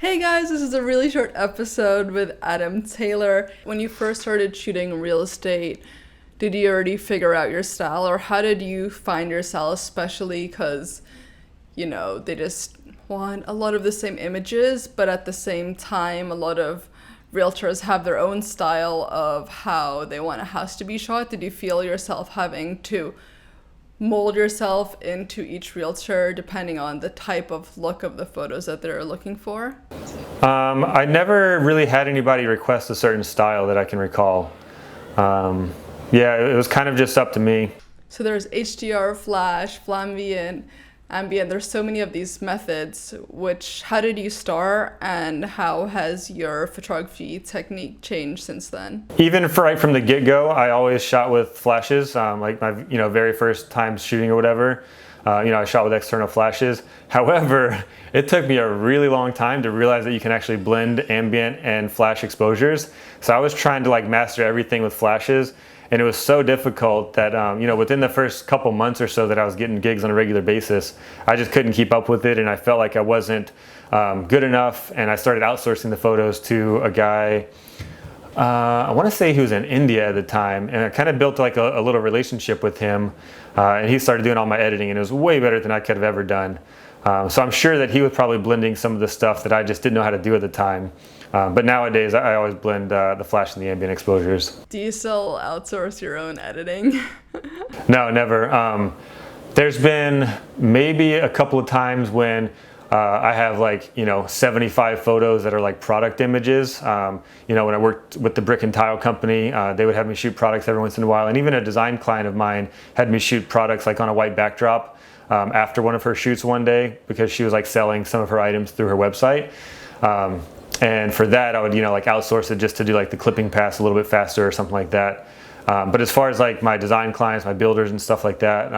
Hey guys, this is a really short episode with Adam Taylor. When you first started shooting real estate, did you already figure out your style, or how did you find your style, especially because, they just want a lot of the same images, but at the same time, a lot of realtors have their own style of how they want a house to be shot. Did you feel yourself having to mold yourself into each realtor depending on the type of look of the photos that they're looking for? I never really had anybody request a certain style that I can recall. It was kind of just up to me. So there's HDR, flash, flambient, ambient. There's so many of these methods. How did you start, and how has your photography technique changed since then? Even right from the get-go, I always shot with flashes. Like my very first time shooting or whatever. I shot with external flashes. However, it took me a really long time to realize that you can actually blend ambient and flash exposures. So I was trying to master everything with flashes, and it was so difficult that within the first couple months or so that I was getting gigs on a regular basis, I just couldn't keep up with it, and I felt like I wasn't good enough. And I started outsourcing the photos to a guy. I want to say he was in India at the time, and I kind of built a little relationship with him, and he started doing all my editing, and it was way better than I could have ever done. So I'm sure that he was probably blending some of the stuff that I just didn't know how to do at the time. But nowadays, I always blend the flash and the ambient exposures. Do you still outsource your own editing? No, never. There's been maybe a couple of times when I have 75 photos that are product images. When I worked with the brick and tile company, they would have me shoot products every once in a while. And even a design client of mine had me shoot products on a white backdrop after one of her shoots one day, because she was selling some of her items through her website. And for that, I would outsource it just to do the clipping pass a little bit faster or something like that. But as far as my design clients, my builders and stuff like that,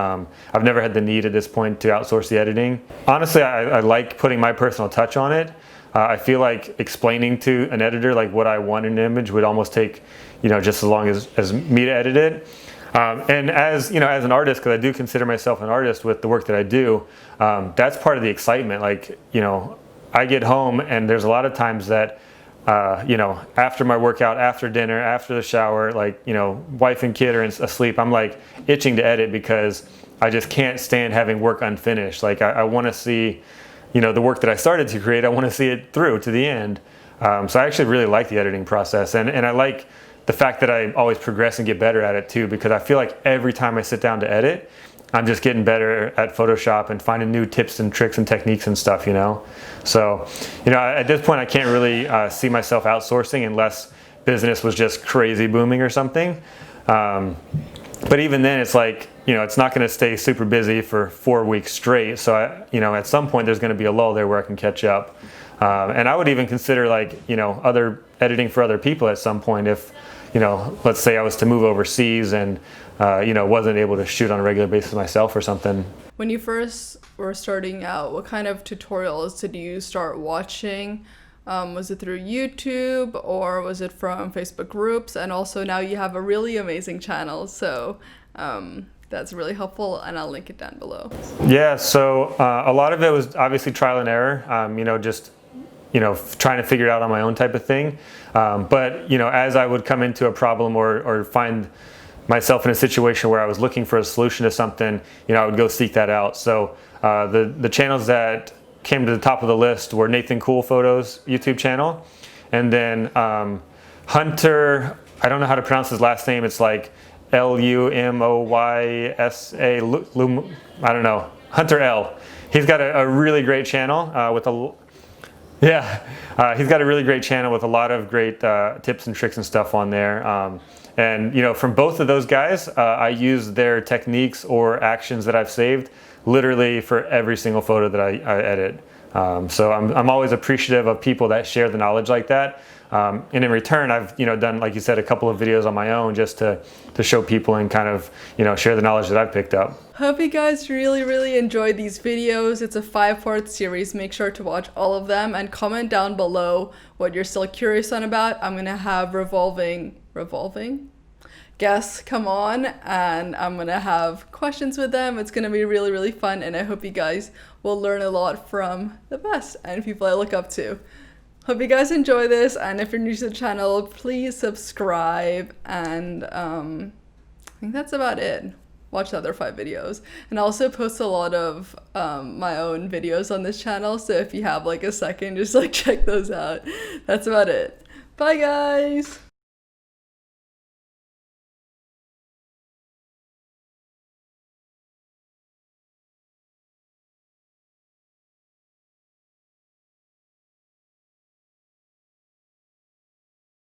I've never had the need at this point to outsource the editing. Honestly, I like putting my personal touch on it. I feel like explaining to an editor what I want in an image would almost take just as long as me to edit it. And as an artist, because I do consider myself an artist with the work that I do, that's part of the excitement. I get home, and there's a lot of times that after my workout, after dinner, after the shower, wife and kid are asleep, I'm itching to edit, because I just can't stand having work unfinished. I want to see, the work that I started to create, I want to see it through to the end. So I actually really like the editing process, and I like the fact that I always progress and get better at it too, because I feel like every time I sit down to edit, I'm just getting better at Photoshop and finding new tips and tricks and techniques and stuff, So, at this point, I can't really see myself outsourcing unless business was just crazy booming or something. But even then, it's it's not going to stay super busy for 4 weeks straight. So, at some point, there's going to be a lull there where I can catch up. And I would even consider other editing for other people at some point if, let's say I was to move overseas and wasn't able to shoot on a regular basis myself or something. When you first were starting out, what kind of tutorials did you start watching? Was it through YouTube, or was it from Facebook groups? And also now you have a really amazing channel, so that's really helpful, and I'll link it down below. Yeah, so a lot of it was obviously trial and error, just trying to figure it out on my own type of thing. But as I would come into a problem or find myself in a situation where I was looking for a solution to something, I would go seek that out. So the channels that came to the top of the list were Nathan Cool Photos YouTube channel, and then Hunter, I don't know how to pronounce his last name, it's Lumoysa, I don't know, Hunter L. He's got a really great channel he's got a really great channel with a lot of great tips and tricks and stuff on there. And from both of those guys, I use their techniques or actions that I've saved literally for every single photo that I edit. So I'm always appreciative of people that share the knowledge like that. And in return, I've done, like you said, a couple of videos on my own just to show people and kind of share the knowledge that I've picked up. Hope you guys really enjoyed these videos. It's a 5-part series. Make sure to watch all of them and comment down below what you're still curious on about. I'm gonna have revolving guests come on, and I'm gonna have questions with them. It's gonna be really fun, and I hope you guys will learn a lot from the best and people I look up to. Hope you guys enjoy this, and if you're new to the channel, please subscribe, and I think that's about it. Watch the other 5 videos, and I also post a lot of my own videos on this channel, so if you have like a second, just like check those out. That's about it. Bye guys!